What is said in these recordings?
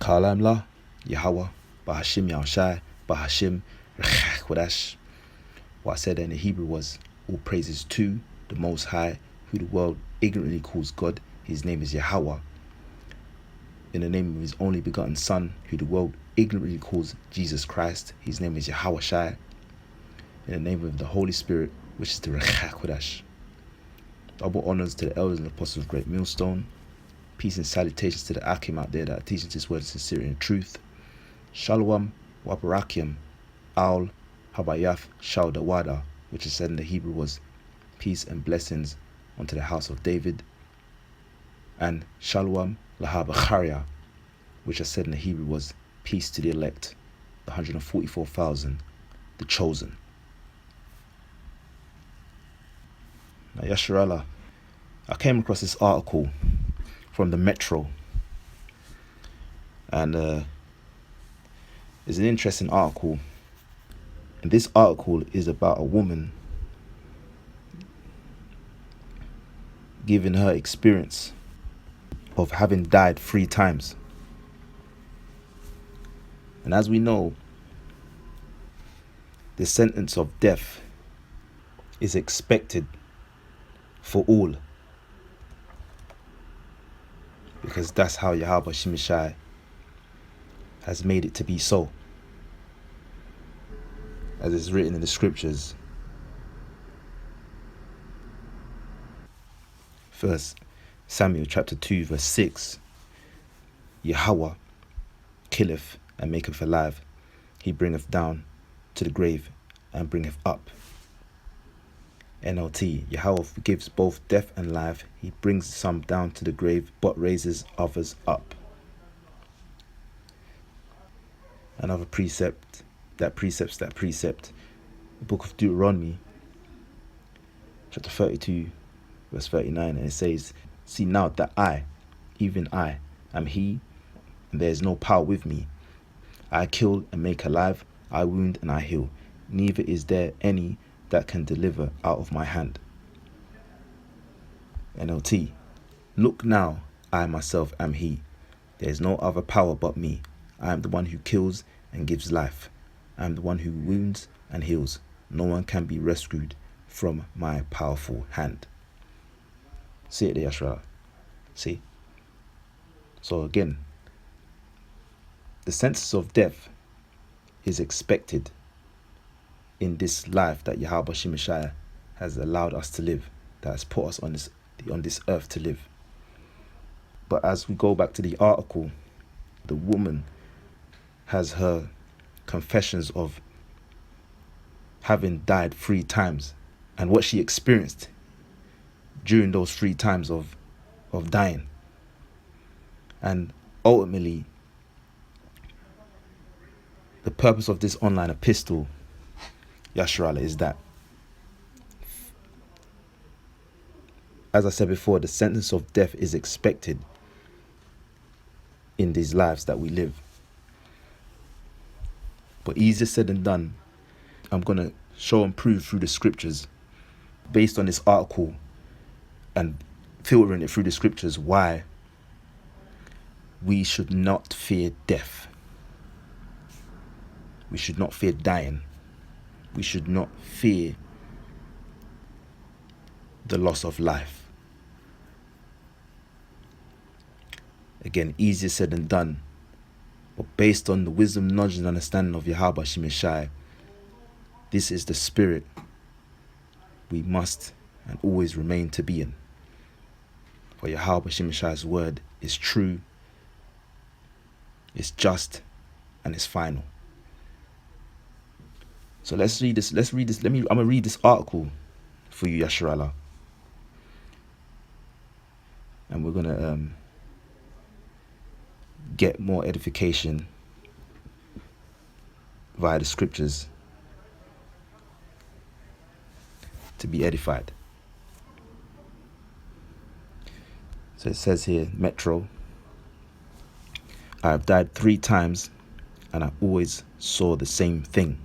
Kalam La, Yahawah, Bahashim Yahawashi, Bahashim Kodash. What I said in the Hebrew was, all praises to the Most High, who the world ignorantly calls God. His name is Yahawah. In the name of his only begotten Son, who the world ignorantly calls Jesus Christ. His name is Yahawashi. In the name of the Holy Spirit, which is the Kodash. Double honors to the elders and apostles of Great Millstone. Peace and salutations to the Akim out there that are teaching this word in sincerity and truth. Shalom, Wabarakim, Al, Habayath, Shaldawada, which is said in the Hebrew was peace and blessings unto the house of David. And Shalom, Lahabacharia, which is said in the Hebrew was peace to the elect, the 144,000, the chosen. Now, Yasharallah, I came across this article from the Metro, and it's an interesting article. And this article is about a woman giving her experience of having died 3 times. And as we know, the sentence of death is expected for all, because that's how Yahawashi has made it to be so, as is written in the scriptures. First Samuel chapter 2 verse 6. Yahawah killeth and maketh alive, he bringeth down to the grave and bringeth up. NLT, Yahawah forgives both death and life. He brings some down to the grave, but raises others up. Another precept, that precept. The book of Deuteronomy, chapter 32, verse 39, and it says, see now that I, even I, am he, and there is no power with me. I kill and make alive, I wound and I heal. Neither is there any that can deliver out of my hand. NLT, look now, I myself am he. There is no other power but me. I am the one who kills and gives life. I am the one who wounds and heals. No one can be rescued from my powerful hand. See it there, Yashra. See? So again, the sentence of death is expected in this life that Yahawashi has allowed us to live, that has put us on this earth to live. But as we go back to the article, the woman has her confessions of having died 3 times and what she experienced during those 3 times of dying. And ultimately, the purpose of this online epistle, Yasharallah, is that, as I said before, the sentence of death is expected in these lives that we live. But easier said than done. I'm going to show and prove through the scriptures, based on this article and filtering it through the scriptures, why we should not fear death. We should not fear dying. We should not fear the loss of life. Again, easier said than done. But based on the wisdom, knowledge, and understanding of Yahawashi, this is the spirit we must and always remain to be in. For Yahawashi word is true, it's just, and it's final. So let's read this. I'm gonna read this article for you, Yasharallah. And we're gonna get more edification via the scriptures to be edified. So it says here, Metro, I have died 3 times and I always saw the same thing.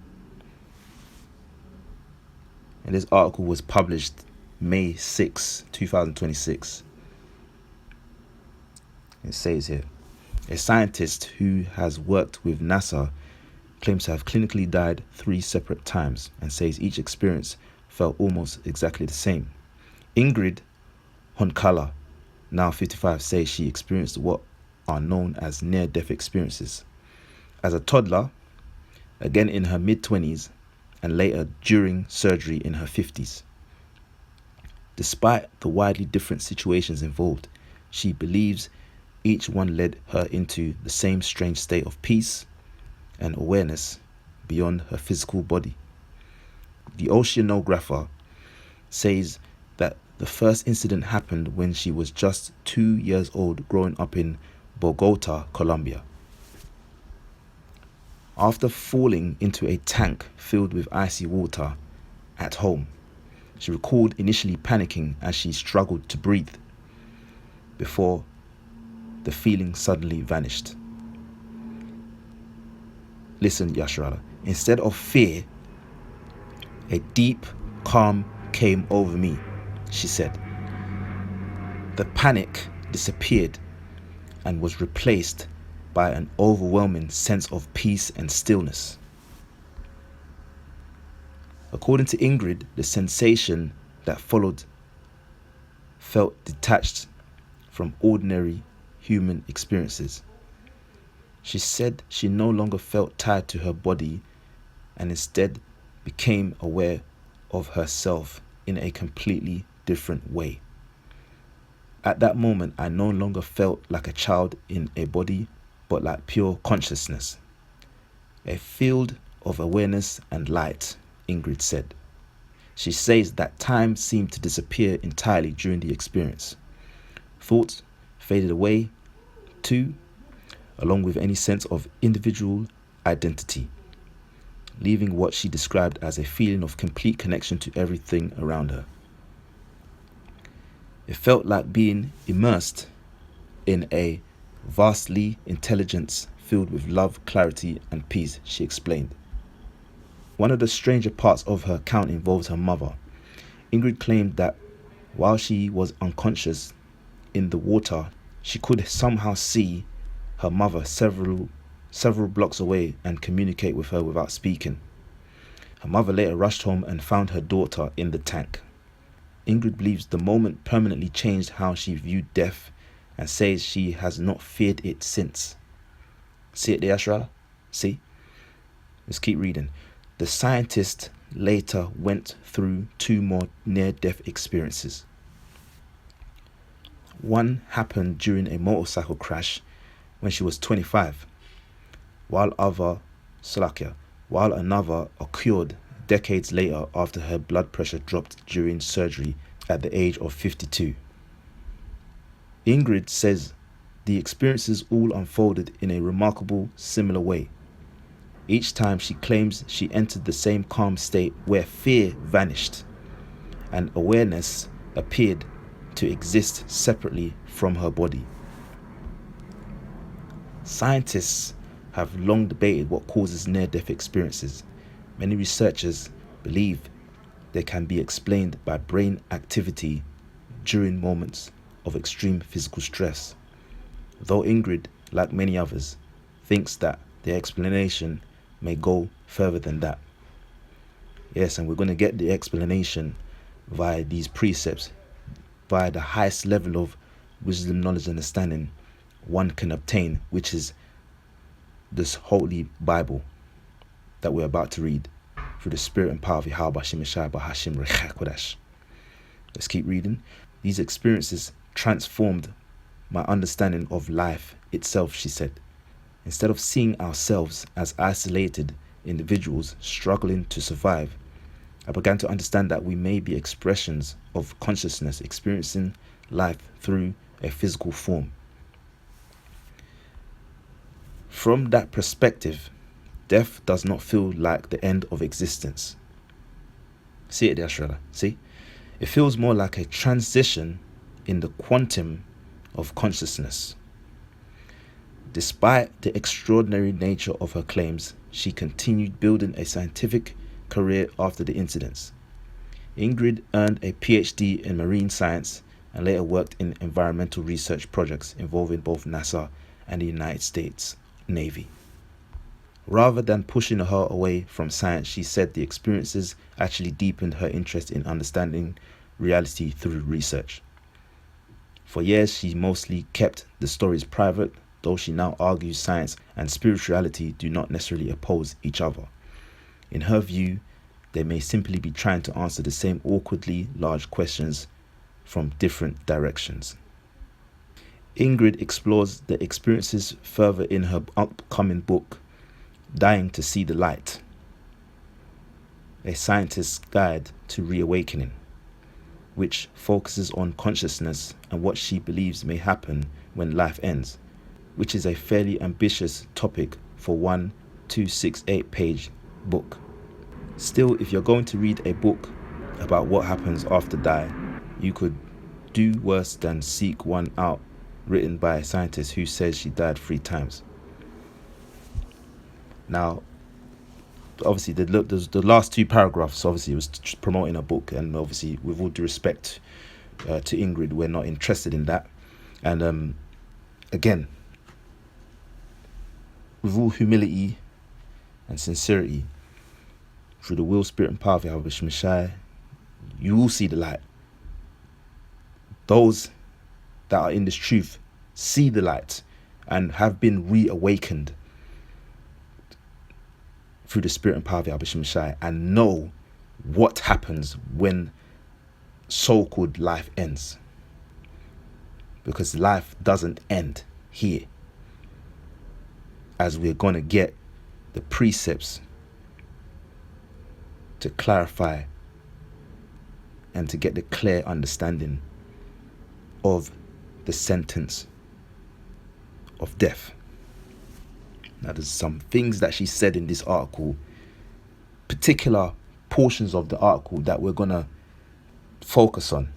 And this article was published May 6, 2026. It says here, A scientist who has worked with NASA claims to have clinically died 3 separate times and says each experience felt almost exactly the same. Ingrid Honkala, now 55, says she experienced what are known as near-death experiences. As a toddler, again in her mid-20s, and later during surgery in her 50s. Despite the widely different situations involved, she believes each one led her into the same strange state of peace and awareness beyond her physical body. The oceanographer says that the first incident happened when she was just 2 years old, growing up in Bogota, Colombia. After falling into a tank filled with icy water at home, she recalled initially panicking as she struggled to breathe before the feeling suddenly vanished. Listen, Yasharala, instead of fear, a deep calm came over me, she said. The panic disappeared and was replaced by an overwhelming sense of peace and stillness. According to Ingrid, the sensation that followed felt detached from ordinary human experiences. She said she no longer felt tied to her body and instead became aware of herself in a completely different way. At that moment, I no longer felt like a child in a body, but like pure consciousness. A field of awareness and light, Ingrid said. She says that time seemed to disappear entirely during the experience. Thoughts faded away too, along with any sense of individual identity, leaving what she described as a feeling of complete connection to everything around her. It felt like being immersed in a vastly intelligence filled with love, clarity, and peace, she explained. One of the stranger parts of her account involves her mother. Ingrid claimed that while she was unconscious in the water, she could somehow see her mother several blocks away and communicate with her without speaking. Her mother later rushed home and found her daughter in the tank. Ingrid believes the moment permanently changed how she viewed death and says she has not feared it since. See it there, Ashrala? See? Let's keep reading. The scientist later went through 2 more near-death experiences. One happened during a motorcycle crash when she was 25, while another occurred decades later after her blood pressure dropped during surgery at the age of 52. Ingrid says the experiences all unfolded in a remarkable, similar way. Each time she claims she entered the same calm state where fear vanished and awareness appeared to exist separately from her body. Scientists have long debated what causes near-death experiences. Many researchers believe they can be explained by brain activity during moments of extreme physical stress, though Ingrid, like many others, thinks that the explanation may go further than that. Yes, and we're going to get the explanation via these precepts, via the highest level of wisdom, knowledge, and understanding one can obtain, which is this holy Bible that we're about to read through the spirit and power of Yahawashi. Let's keep reading. These experiences transformed my understanding of life itself, she said. Instead of seeing ourselves as isolated individuals struggling to survive, I began to understand that we may be expressions of consciousness experiencing life through a physical form. From that perspective, death does not feel like the end of existence. See it there, Shrella? See? It feels more like a transition in the quantum of consciousness. Despite the extraordinary nature of her claims, she continued building a scientific career after the incidents. Ingrid earned a PhD in marine science and later worked in environmental research projects involving both NASA and the United States Navy. Rather than pushing her away from science, she said the experiences actually deepened her interest in understanding reality through research. For years, she mostly kept the stories private, though she now argues science and spirituality do not necessarily oppose each other. In her view, they may simply be trying to answer the same awkwardly large questions from different directions. Ingrid explores the experiences further in her upcoming book, Dying to See the Light, A Scientist's Guide to Reawakening, which focuses on consciousness and what she believes may happen when life ends, which is a fairly ambitious topic for one 268-page book. Still, if you're going to read a book about what happens after die, you could do worse than seek one out written by a scientist who says she died 3 times. Now, obviously, the last 2 paragraphs, obviously, it was promoting a book, and obviously, with all due respect to Ingrid, we're not interested in that. And again, with all humility and sincerity, through the will, spirit, and power of Yahawashi, you will see the light. Those that are in this truth see the light and have been reawakened through the spirit and power of Yahawashi and know what happens when so-called life ends. Because life doesn't end here, as we're going to get the precepts to clarify and to get the clear understanding of the sentence of death. Now, there's some things that she said in this article, particular portions of the article that we're going to focus on.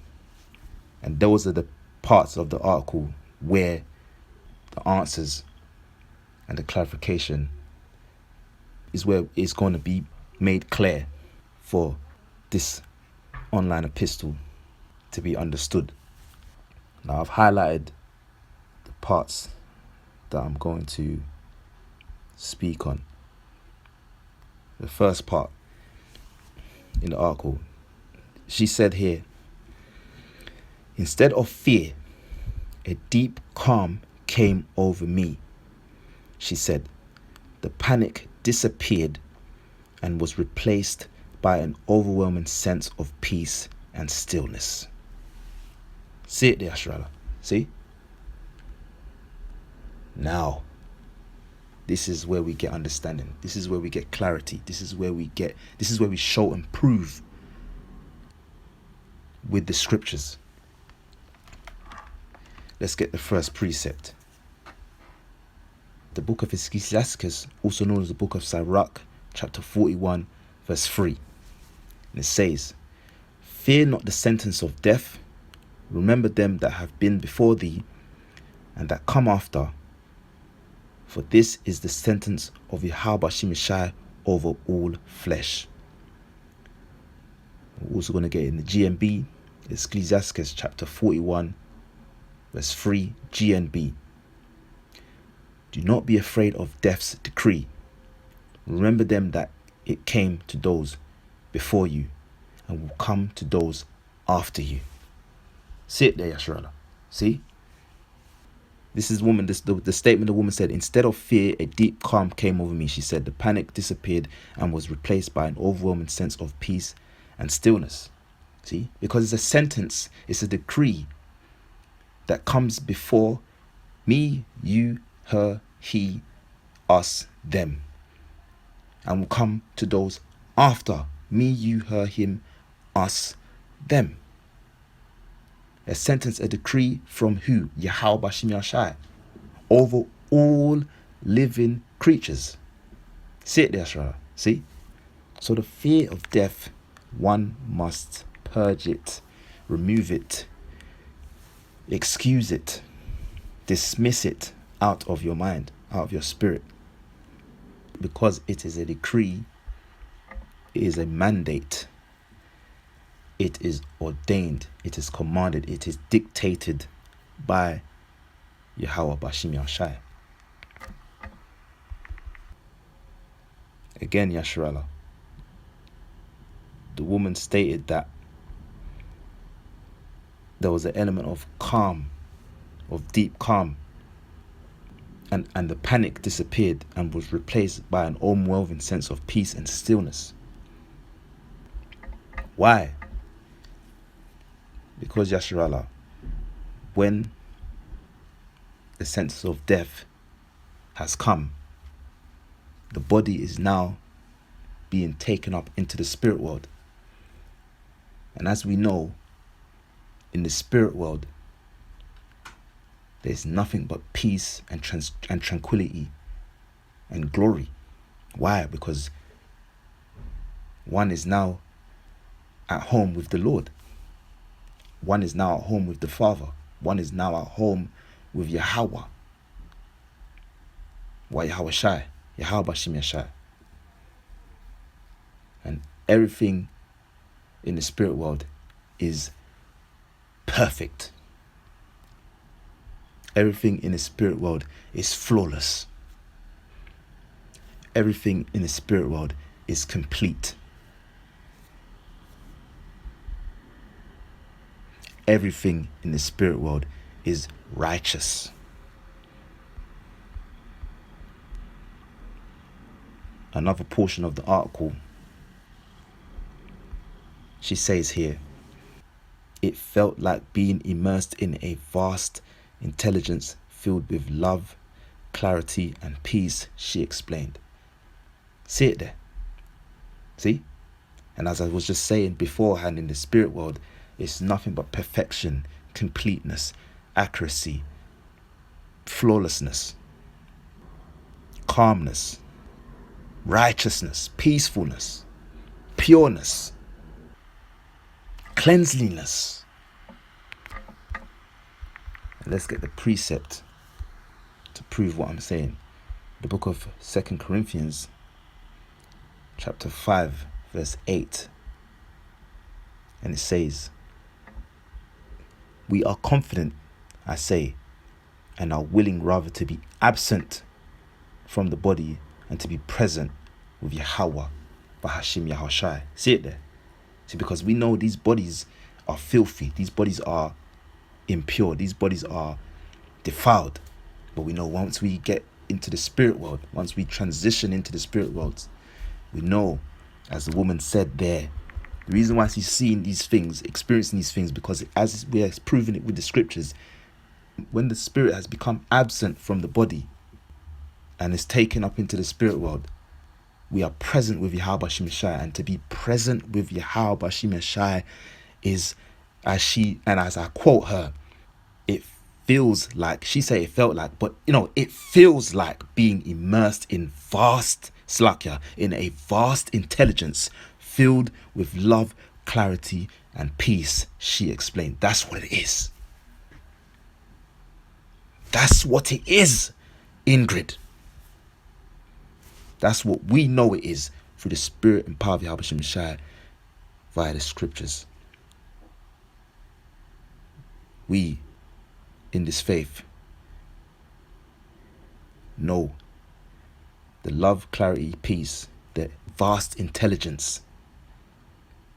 And those are the parts of the article where the answers and the clarification is where it's going to be made clear for this online epistle to be understood. Now, I've highlighted the parts that I'm going to speak on. The first part in the article, she said here, instead of fear, a deep calm came over me. She said, the panic disappeared and was replaced by an overwhelming sense of peace and stillness. See it there, Ashrala. See? Now, this is where we get understanding. This is where we get clarity. This is where we show and prove with the scriptures. Let's get the first precept. The book of Ecclesiastes, also known as the book of Sirach, chapter 41, verse 3. And it says, fear not the sentence of death. Remember them that have been before thee, and that come after. For this is the sentence of Yahawashi over all flesh. We're also going to get in the GNB, Ecclesiastes chapter 41, verse 3, GNB. Do not be afraid of death's decree. Remember them that it came to those before you, and will come to those after you. Sit there, Yashrala. See? This is woman. The statement the woman said, instead of fear, a deep calm came over me. She said, the panic disappeared and was replaced by an overwhelming sense of peace and stillness. See? Because it's a sentence, it's a decree that comes before me, you, her, he, us, them. And will come to those after me, you, her, him, us, them. A sentence, a decree from who? Yahawashi, over all living creatures. See it there, Shara. See? So the fear of death, one must purge it, remove it, excuse it, dismiss it out of your mind, out of your spirit. Because it is a decree, it is a mandate, it is ordained, it is commanded, it is dictated by Yahawah Bashim Yahshai. Again, Yasharallah, the woman stated that there was an element of calm, of deep calm, and the panic disappeared and was replaced by an overwhelming sense of peace and stillness. Why? Because, Yasharallah, when the sense of death has come, the body is now being taken up into the spirit world. And as we know, in the spirit world, there's nothing but peace and tranquility and glory. Why? Because one is now at home with the Lord. One is now at home with the Father. One is now at home with Yahawah. Yahawashi, Yahawashi. And everything in the spirit world is perfect. Everything in the spirit world is flawless. Everything in the spirit world is complete. Everything in the spirit world is righteous. Another portion of the article, she says here, it felt like being immersed in a vast intelligence filled with love, clarity, and peace, she explained. See it there? See? And as I was just saying beforehand, in the spirit world, it's nothing but perfection, completeness, accuracy, flawlessness, calmness, righteousness, peacefulness, pureness, cleanliness. And let's get the precept to prove what I'm saying. The book of 2 Corinthians, chapter 5, verse 8. And it says, "We are confident, I say, and are willing rather to be absent from the body and to be present with Yahawah, Bahashim Yahawashi." See it there? See, because we know these bodies are filthy. These bodies are impure. These bodies are defiled. But we know once we get into the spirit world, once we transition into the spirit worlds, we know, as the woman said there, the reason why she's seeing these things, experiencing these things, because as we are proving it with the scriptures, when the spirit has become absent from the body and is taken up into the spirit world, we are present with Yahawashi. And to be present with Yahawashi is, as I quote her, it feels like, she say it felt like, but it feels like being immersed in vast slakya, in a vast intelligence filled with love, clarity, and peace, she explained. That's what it is. That's what it is, Ingrid. That's what we know it is through the spirit and power of Yahawashi via the scriptures. We, in this faith, know the love, clarity, peace, the vast intelligence.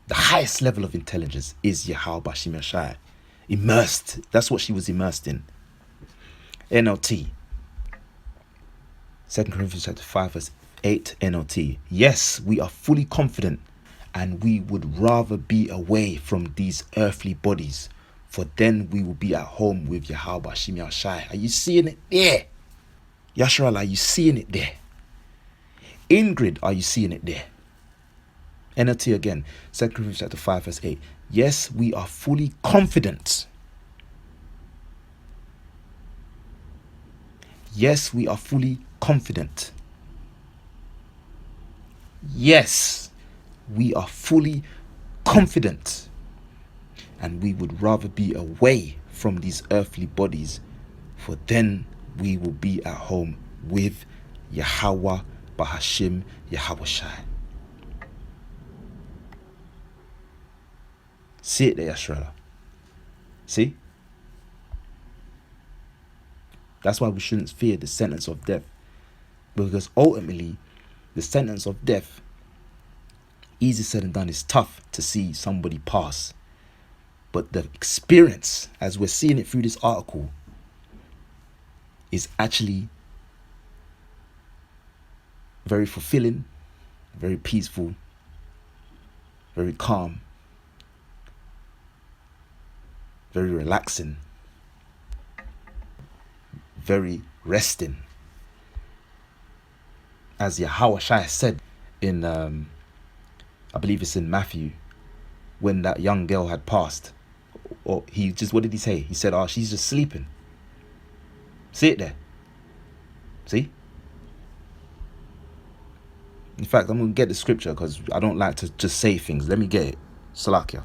The highest level of intelligence is Yahawashi. Immersed. That's what she was immersed in. NLT. 2 Corinthians chapter 5 verse 8 NLT. "Yes, we are fully confident, and we would rather be away from these earthly bodies, for then we will be at home with Yahawashi." Are you seeing it there? Yasharallah, are you seeing it there? Ingrid, are you seeing it there? NLT again, 2 Corinthians chapter 5 verse 8. "Yes, we are fully confident." Yes, we are fully confident. Yes, we are fully confident, and we would rather be away from these earthly bodies, for then we will be at home with Yahawah, Bahashim, Yahawashi. See it there, Yashrala. See? That's why we shouldn't fear the sentence of death, because ultimately The sentence of death, easy said and done. It's tough to see somebody pass. But the experience, as we're seeing it through this article, is actually very fulfilling, very peaceful, very calm, very relaxing, very resting. As Yahawashi said in, I believe it's in Matthew, when that young girl had passed, or what did he say? He said, she's just sleeping. See it there? See? In fact, I'm going to get the scripture because I don't like to just say things. Let me get it. Salakia.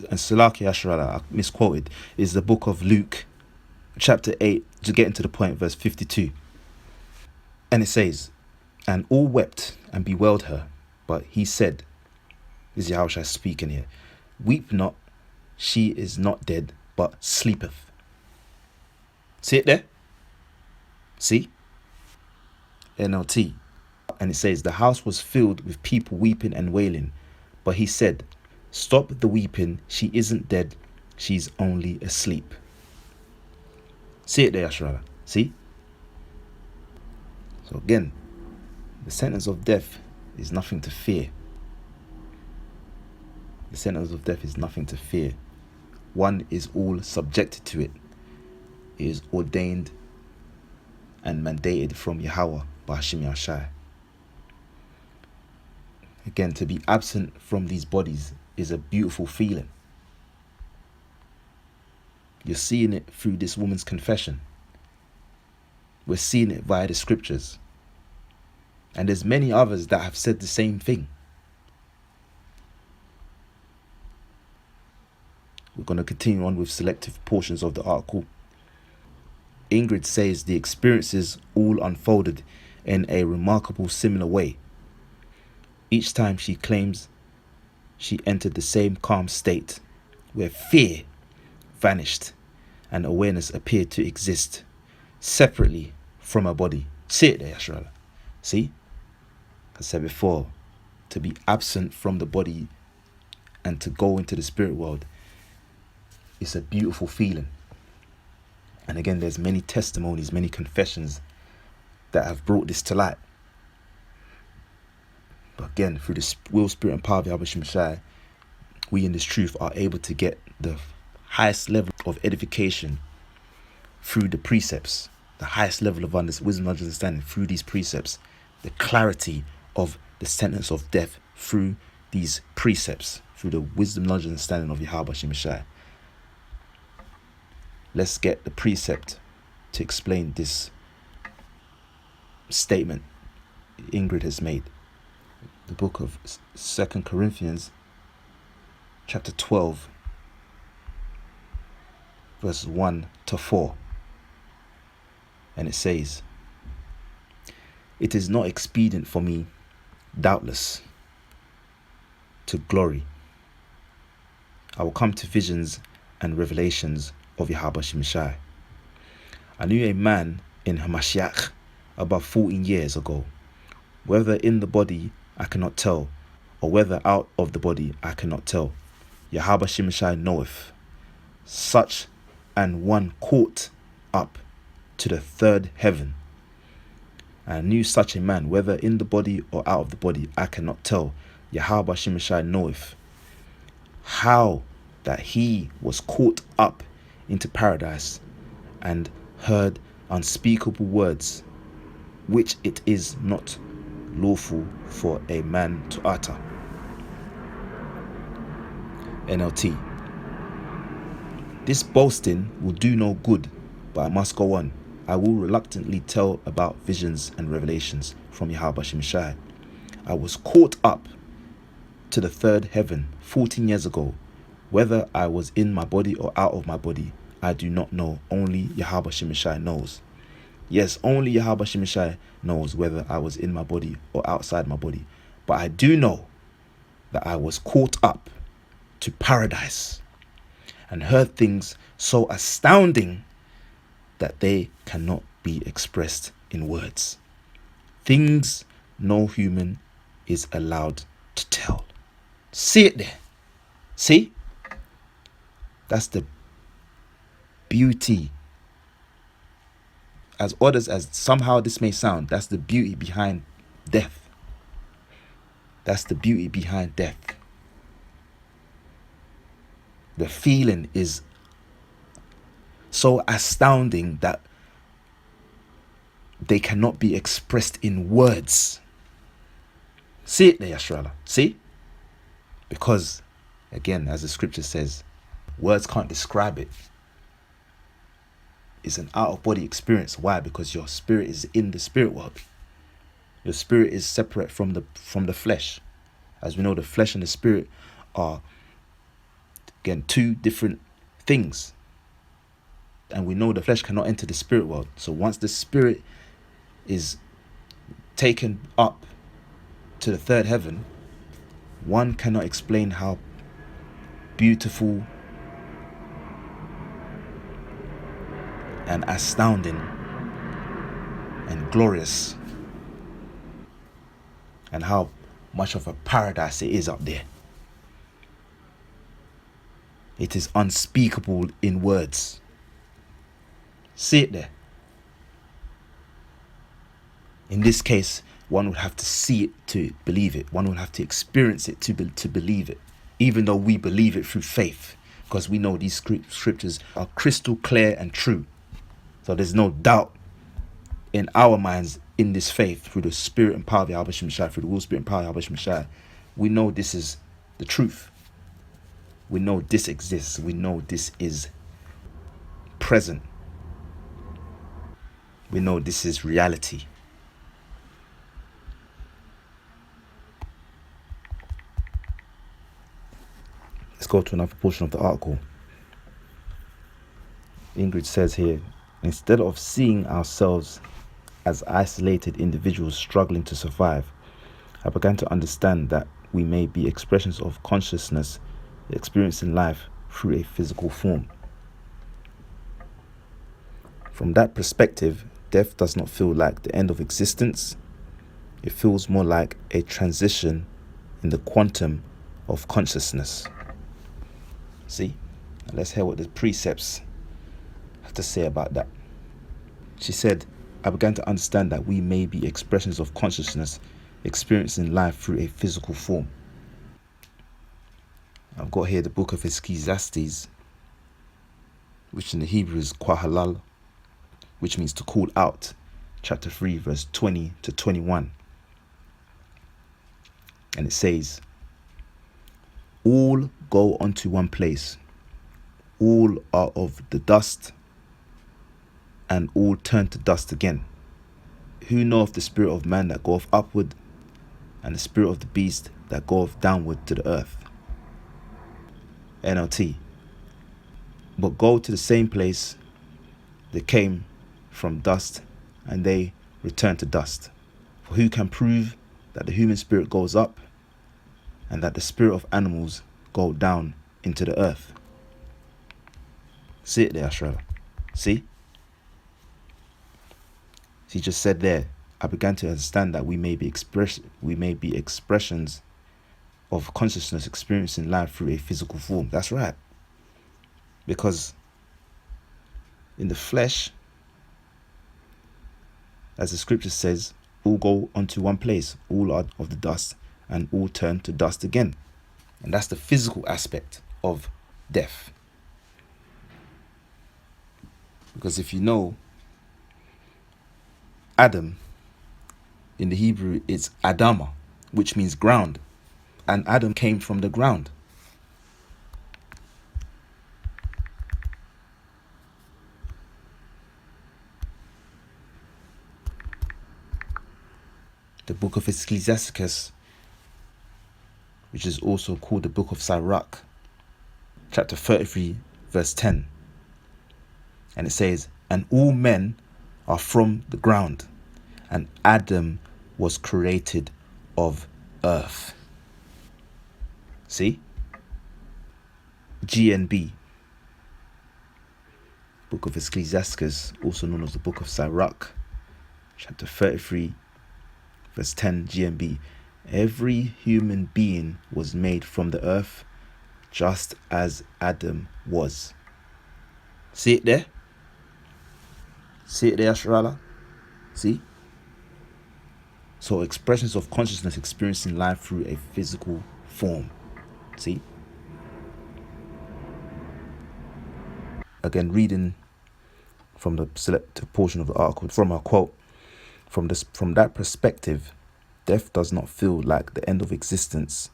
And Salakia Ashrala, I misquoted, is the book of Luke, chapter 8, to get into the point, verse 52. And it says, and all wept and bewailed her, but he said, this is Yahawashi speaking here, weep not, she is not dead, but sleepeth. See it there? See? NLT. And it says, the house was filled with people weeping and wailing. But he said, stop the weeping. She isn't dead. She's only asleep. See it there, Ashrala. See? So again, the sentence of death is nothing to fear. The sentence of death is nothing to fear. One is all subjected to it. It is ordained and mandated from Yahawah by Hashem Yahshai. Again, to be absent from these bodies is a beautiful feeling. You're seeing it through this woman's confession. We're seeing it via the scriptures. And there's many others that have said the same thing. We're going to continue on with selective portions of the article. Ingrid says the experiences all unfolded in a remarkable similar way. Each time she claims she entered the same calm state where fear vanished and awareness appeared to exist separately from her body. See it there, Yashrala. See? I said before, to be absent from the body and to go into the spirit world, it's a beautiful feeling. And again, there's many testimonies, many confessions that have brought this to light. But again, through the will, spirit, and power of Yahawashi, we in this truth are able to get the highest level of edification through the precepts, the highest level of wisdom, knowledge, understanding through these precepts, the clarity of the sentence of death through these precepts, through the wisdom, knowledge, and understanding of Yahawashi. Let's get the precept to explain this statement Ingrid has made. The book of 2 Corinthians, chapter 12, verses 1 to 4. And it says, it is not expedient for me, doubtless, to glory. I will come to visions and revelations of Yahawashi. I knew a man in Hamashiach about 14 years ago. Whether in the body I cannot tell, or whether out of the body I cannot tell. Yahawashi knoweth. Such an one caught up to the third heaven. I knew such a man, whether in the body or out of the body I cannot tell. Yahawashi knoweth. How that he was caught up into paradise and heard unspeakable words, which it is not lawful for a man to utter. NLT. This boasting will do no good, but I must go on. I will reluctantly tell about visions and revelations from Yahawashi. I was caught up to the third heaven 14 years ago. Whether I was in my body or out of my body, I do not know. Only Yahawashi knows. Yes, only Yahawashi knows whether I was in my body or outside my body. But I do know that I was caught up to paradise and heard things so astounding that they cannot be expressed in words. Things no human is allowed to tell. See it there. See? That's the beauty. As odd as somehow this may sound, that's the beauty behind death. That's the beauty behind death. The feeling is so astounding that they cannot be expressed in words. See it there, Yashrala. See? Because, again, as the scripture says, words can't describe it. It's an out-of-body experience. Why? Because your spirit is in the spirit world. Your spirit is separate from the flesh. As we know, the flesh and the spirit are, again, two different things. And we know the flesh cannot enter the spirit world. So once the spirit is taken up to the third heaven, one cannot explain how beautiful and astounding and glorious and how much of a paradise it is up there. It is unspeakable in words. See it there. In this case, one would have to see it to believe it. One would have to experience it to believe it. Even though we believe it through faith, because we know these scriptures are crystal clear and true. So there's no doubt in our minds in this faith through the spirit and power of Yahawashi, through the will, spirit and power of Yahawashi. We know this is the truth. We know this exists. We know this is present. We know this is reality. Let's go to another portion of the article. Ingrid says here, instead of seeing ourselves as isolated individuals struggling to survive, I began to understand that we may be expressions of consciousness experiencing life through a physical form. From that perspective, death does not feel like the end of existence. It feels more like a transition in the quantum of consciousness. See? Now let's hear what the precepts have to say about that. She said, I began to understand that we may be expressions of consciousness experiencing life through a physical form. I've got here the book of Ecclesiastes, which in the Hebrew is Kwahalal, which means to call out, chapter 3, verse 20 to 21. And it says, all go unto one place, all are of the dust, and all turn to dust again. Who knoweth the spirit of man that goeth upward, and the spirit of the beast that goeth downward to the earth? NLT. But go to the same place they came from, dust, and they return to dust. For who can prove that the human spirit goes up, and that the spirit of animals go down into the earth? See it there, Ashrala. See? She just said there, I began to understand that we may be expressions of consciousness experiencing life through a physical form. That's right. Because in the flesh, as the scripture says, all go unto one place, all are of the dust, and all turn to dust again. And that's the physical aspect of death. Because if you know, Adam, in the Hebrew, it's Adama, which means ground. And Adam came from the ground. The book of Ecclesiastes, which is also called the book of Sirach, chapter 33, verse 10. And it says, and all men are from the ground, and Adam was created of earth. See? GNB, book of Ecclesiastes, also known as the book of Sirach, chapter 33, verse 10 GMB. Every human being was made from the earth, just as Adam was. See it there? See it there, Ashrala? See? So expressions of consciousness experiencing life through a physical form. See? Again, reading from the selected portion of the article, from our quote, from that perspective, death does not feel like the end of existence.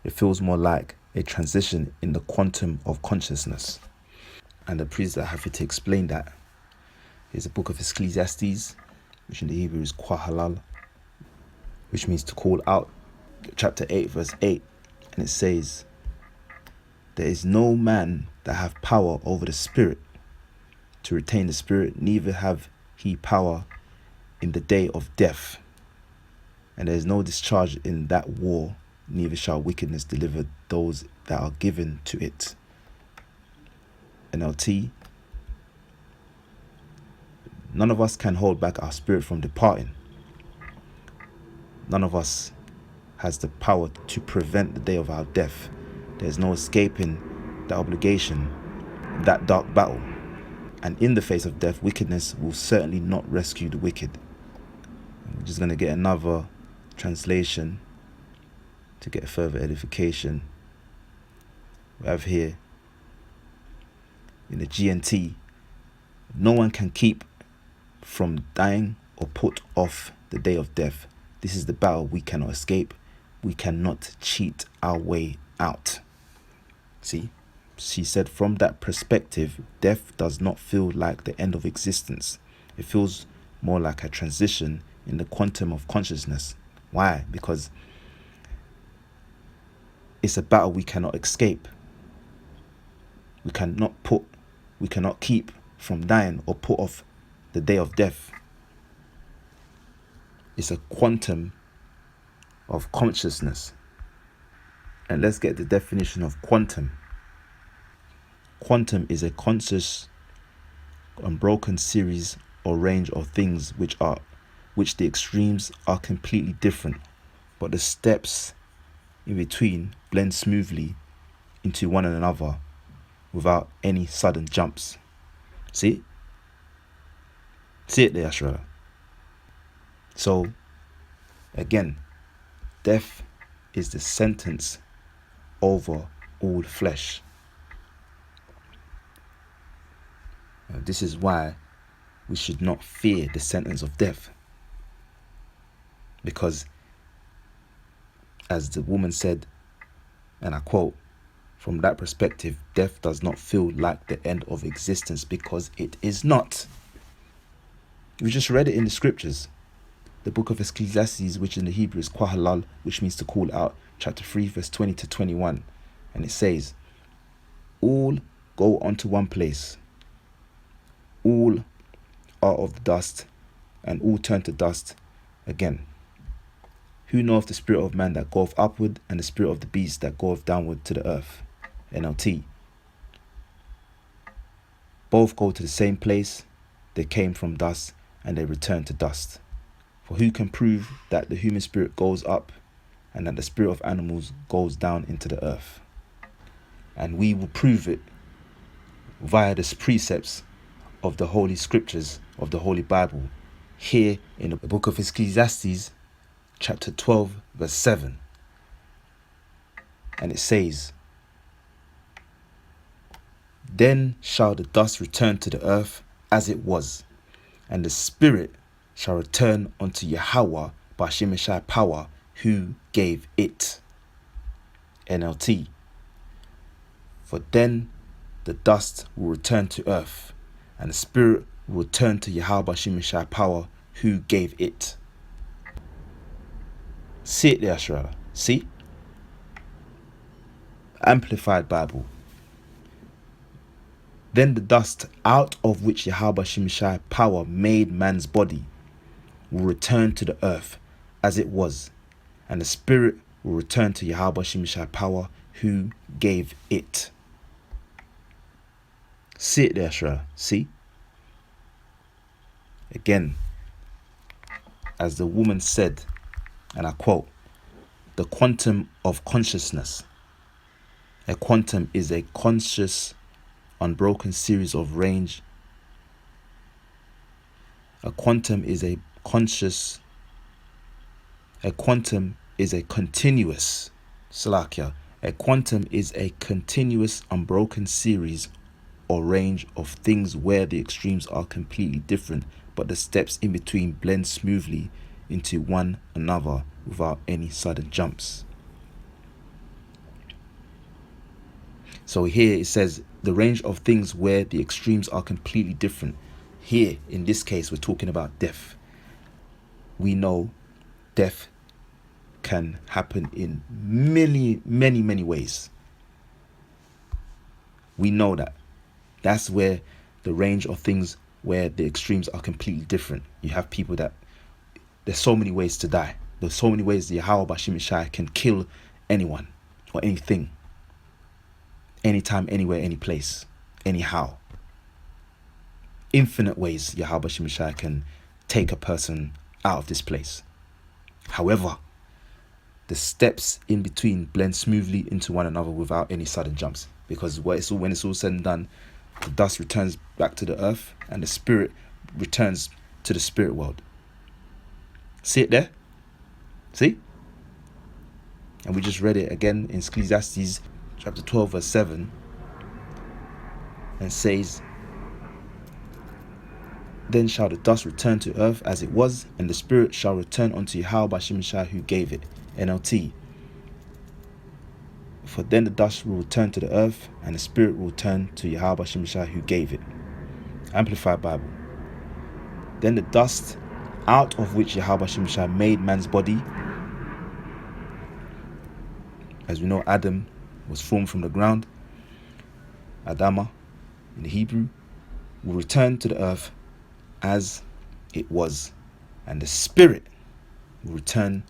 It feels more like a transition in the quantum of consciousness. And the priest that have to explain that is the book of Ecclesiastes, which in the Hebrew is Kwahalal, which means to call out, chapter 8, verse 8. And it says, there is no man that have power over the spirit to retain the spirit, neither have he power in the day of death. And there is no discharge in that war, neither shall wickedness deliver those that are given to it. NLT. None of us can hold back our spirit from departing. None of us has the power to prevent the day of our death. There's no escaping the obligation, that dark battle. And in the face of death, wickedness will certainly not rescue the wicked. We're just going to get another translation to get further edification. We have here in the GNT, no one can keep from dying or put off the day of death. This is the battle we cannot escape. We cannot cheat our way out. See, she said from that perspective, death does not feel like the end of existence. It feels more like a transition in the quantum of consciousness. Why? Because it's a battle we cannot escape. We cannot keep from dying or put off the day of death. It's a quantum of consciousness. And let's get the definition of quantum. Quantum is a conscious, unbroken series or range of things which the extremes are completely different, but the steps in between blend smoothly into one another without any sudden jumps. See? See it there, Ashra. So, again, death is the sentence over all flesh. Now, this is why we should not fear the sentence of death. Because, as the woman said, and I quote, from that perspective, death does not feel like the end of existence, because it is not. We just read it in the scriptures. The book of Ecclesiastes, which in the Hebrew is Kwahalal, which means to call out, chapter 3, verse 20 to 21. And it says, all go unto one place. All are of the dust, and all turn to dust again. Who knoweth the spirit of man that goeth upward, and the spirit of the beast that goeth downward to the earth? NLT. Both go to the same place. They came from dust, and they return to dust. For who can prove that the human spirit goes up, and that the spirit of animals goes down into the earth? And we will prove it via the precepts of the Holy Scriptures, of the Holy Bible, here in the book of Ecclesiastes, chapter 12, verse 7. And it says, then shall the dust return to the earth as it was, and the spirit shall return unto Yahawah by Shemeshai power, who gave it. NLT. For then the dust will return to earth, and the spirit will return to Yahawah by Shemeshai power, who gave it. See it there, Ashrala. See? Amplified Bible. Then the dust out of which Yahawashi Shemeshai power made man's body will return to the earth as it was, and the spirit will return to Yahawashi Shemeshai power, who gave it. See it there, Shra. See? Again, as the woman said, and I quote, "The quantum of consciousness. A quantum is a conscious, unbroken series of range. A quantum is a continuous, Salakia. A quantum is a continuous, unbroken series or range of things where the extremes are completely different, but the steps in between blend smoothly into one another without any sudden jumps." So here it says the range of things where the extremes are completely different. Here, in this case, we're talking about death. We know death can happen in many ways. We know that. That's where the range of things where the extremes are completely different. You have people that there's so many ways to die. There's so many ways the Yahawashi can kill anyone or anything. Anytime, anywhere, any place, anyhow. Infinite ways Yahawashi can take a person out of this place. However, the steps in between blend smoothly into one another without any sudden jumps. Because when it's all said and done, the dust returns back to the earth and the spirit returns to the spirit world. See it there? See? And we just read it again in Ecclesiastes chapter 12 verse 7, and says, "Then shall the dust return to earth as it was, and the spirit shall return unto Yahawashi who gave it." NLT. "For then the dust will return to the earth, and the spirit will return to Yahawashi who gave it." Amplified Bible. "Then the dust out of which Yahawashi made man's body," as we know Adam was formed from the ground, Adama in the Hebrew, "will return to the earth as it was, and the spirit will return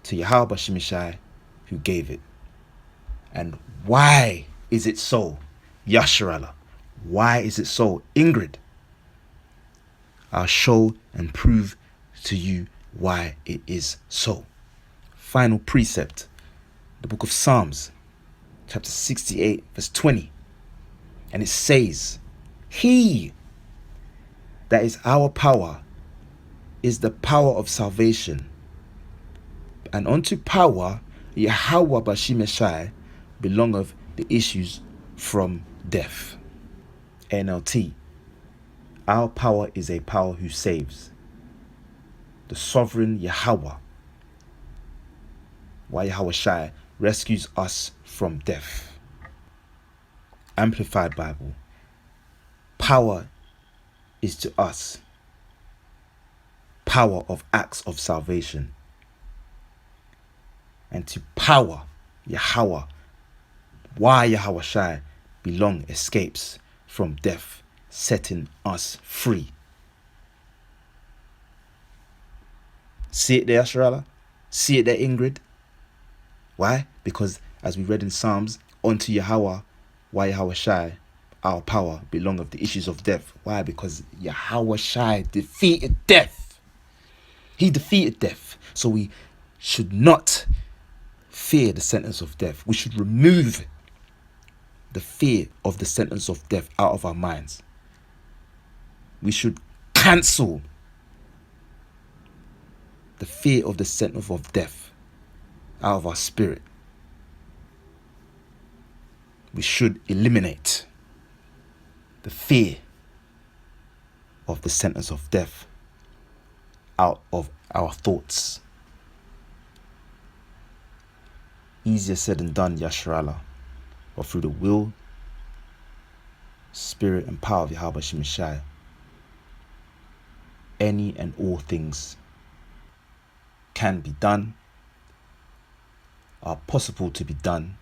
to Yahawashi who gave it." And why is it so? Yasharallah. Why is it so? Ingrid, I'll show and prove to you why it is so. Final precept, the book of Psalms, chapter 68, verse 20. And it says, "He that is our power is the power of salvation. And unto power, Yahawah Bashimeshai, belongeth the issues from death." NLT. Our power is a power who saves. The sovereign Yahawah, Yahawashi, rescues us from death. Amplified Bible. Power is to us power of acts of salvation. And to power, Yahawah, Yahawashi, belong escapes from death, setting us free. See it there, Asherallah? See it there, Ingrid? Why? Because as we read in Psalms, unto Yahawah, Yahawashi, our power, belongeth the issues of death. Why? Because Yahawashi defeated death. He defeated death. So we should not fear the sentence of death. We should remove the fear of the sentence of death out of our minds. We should cancel the fear of the sentence of death out of our spirit. We should eliminate the fear of the sentence of death out of our thoughts. Easier said than done, Yasharallah. But through the will, spirit and power of Yahawashi, any and all things can be done, are possible to be done,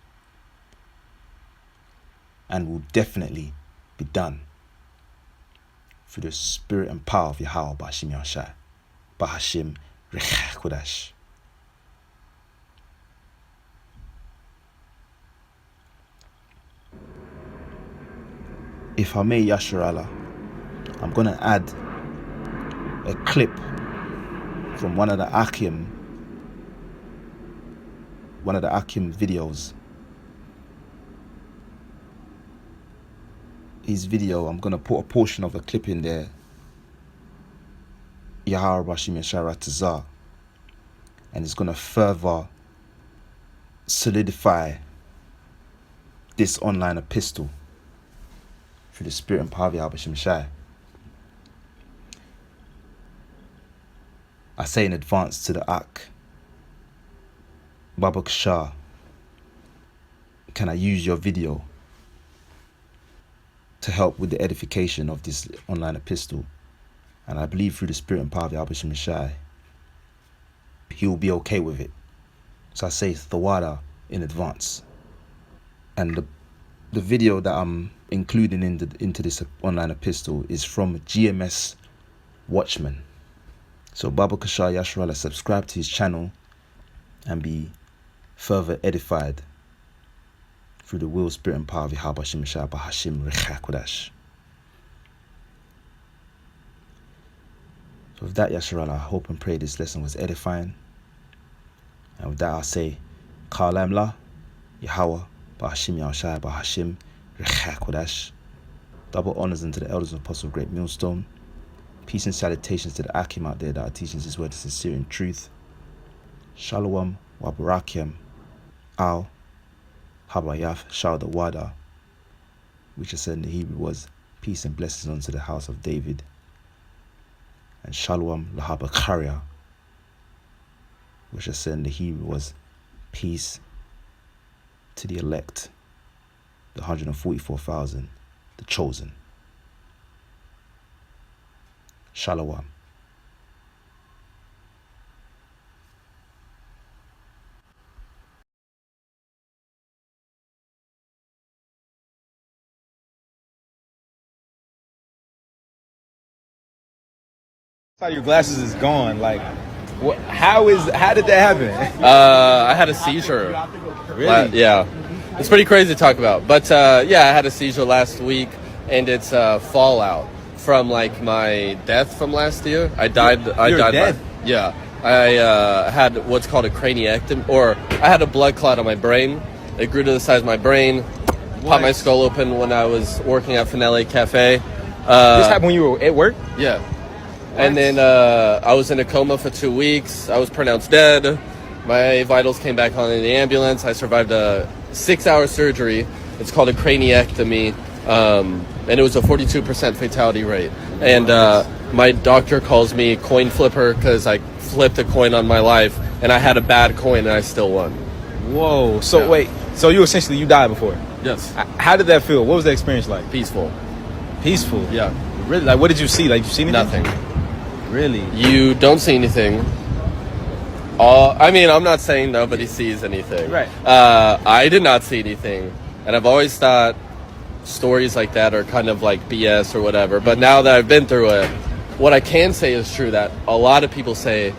and will definitely be done through the spirit and power of Yahawah Bahashim Kodash. If I may, Yasharallah, I'm going to add a clip from one of the Akim one of the Akim videos. His video, I'm gonna put a portion of a clip in there. Yahawashi Mesharatazah, and it's gonna further solidify this online epistle through the spirit and power of Yahawashi Meshai. I say in advance to the Ak, Baba Kashar, can I use your video to help with the edification of this online epistle? And I believe through the spirit and power of Yahawashi Meshai, he will be okay with it. So I say Thawada in advance. And the video that I'm including into this online epistle is from GMS Watchman. So Baba Kashar Yasharallah, subscribe to his channel and be further edified through the will, spirit and power of Yahawashi Meshai Bahashim Rechakodash. So with that, Yasharallah, I hope and pray this lesson was edifying. And with that, I'll say Kalam La Yahawah Bahashim Yahawashi Bahashim Rechakodash. Double honors unto the elders of Apostle Great Millstone. Peace and salutations to the Akim out there that are teaching his word in sincere and truth. Shalom wa barakim al habayaf shal the wada, which I said in the Hebrew was peace and blessings unto the house of David. And shalom lahabakaria, which I said in the Hebrew was peace to the elect, the 144,000, the chosen. Shalom. How your glasses is gone? Like, how did that happen? I had a seizure. Really? Yeah. It's pretty crazy to talk about. But yeah, I had a seizure last week, and it's fallout from like my death from last year. I died. Dead? Yeah. I had what's called a craniectomy, or I had a blood clot on my brain. It grew to the size of my brain. Popped my skull open when I was working at Finale Cafe. This happened when you were at work? Yeah. And then I was in a coma for 2 weeks. I was pronounced dead. My vitals came back on in the ambulance. I survived a 6-hour surgery. It's called a craniectomy. And it was a 42% fatality rate. And my doctor calls me coin flipper because I flipped a coin on my life. And I had a bad coin and I still won. Whoa. So yeah. Wait. So you died before? Yes. How did that feel? What was the experience like? Peaceful. Peaceful? Yeah. Really? Like, what did you see? Like, you see anything? Nothing. Really? You don't see anything. I mean, I'm not saying nobody sees anything. Right. I did not see anything. And I've always thought stories like that are kind of like BS or whatever. But now that I've been through it, what I can say is true that a lot of people say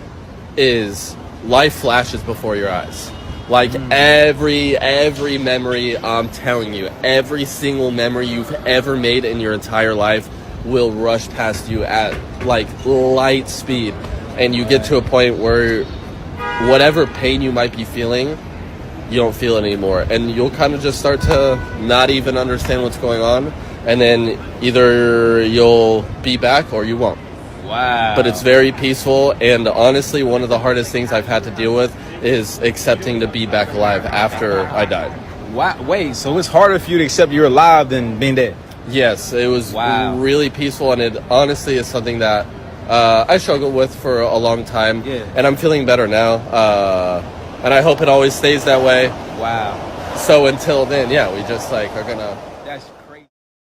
is life flashes before your eyes. Like every memory, I'm telling you, every single memory you've ever made in your entire life will rush past you at like light speed, and you get to a point where whatever pain you might be feeling, you don't feel it anymore, and you'll kind of just start to not even understand what's going on, and then either you'll be back or you won't. Wow. But it's very peaceful, and honestly, one of the hardest things I've had to deal with is accepting to be back alive after I died. Wow. Wait, so it's harder for you to accept you're alive than being dead? Yes, it was really peaceful, and it honestly is something that I struggled with for a long time, and I'm feeling better now, and I hope it always stays that way. Wow. So until then, yeah, we just like are gonna